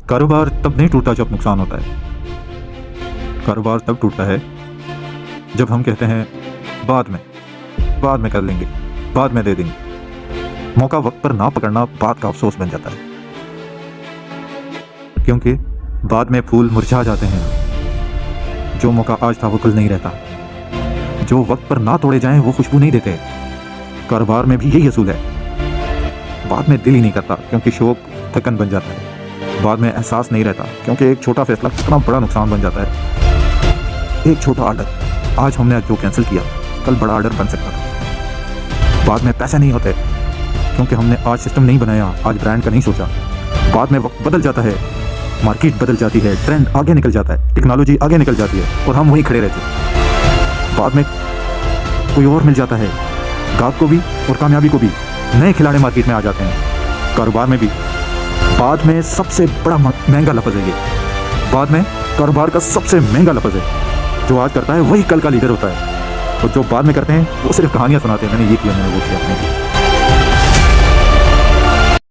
कारोबार तब नहीं टूटता जब नुकसान होता है। कारोबार तब टूटता है जब हम कहते हैं बाद में कर लेंगे, बाद में दे देंगे। मौका वक्त पर ना पकड़ना बात का अफसोस बन जाता है, क्योंकि बाद में फूल मुरझा जाते हैं। जो मौका आज था वो कल नहीं रहता। जो वक्त पर ना तोड़े जाएं वो खुशबू नहीं देते। कारोबार में भी यही असूल है। बाद में दिल ही नहीं करता क्योंकि शौक थकन बन जाता है। बाद में एहसास नहीं रहता क्योंकि एक छोटा फैसला कितना बड़ा नुकसान बन जाता है। एक छोटा ऑर्डर आज हमने जो कैंसिल किया कल बड़ा ऑर्डर बन सकता था। बाद में पैसे नहीं होते क्योंकि हमने आज सिस्टम नहीं बनाया, आज ब्रांड का नहीं सोचा। बाद में वक्त बदल जाता है, मार्केट बदल जाती है, ट्रेंड आगे निकल जाता है, टेक्नोलॉजी आगे निकल जाती है और हम वहीं खड़े रहते हैं। बाद में कोई और मिल जाता है, गाहक को भी और कामयाबी को भी। नए खिलाड़ी मार्केट में आ जाते हैं। कारोबार में भी बाद में सबसे बड़ा महंगा लफ्ज़ है ये। बाद में कारोबार का सबसे महंगा लफ्ज़ है। जो आज करता है वही कल का लीडर होता है, और जो बाद में करते हैं वो सिर्फ कहानियाँ सुनाते हैं, मैंने ये किया, मैंने वो किया, मैंने किया।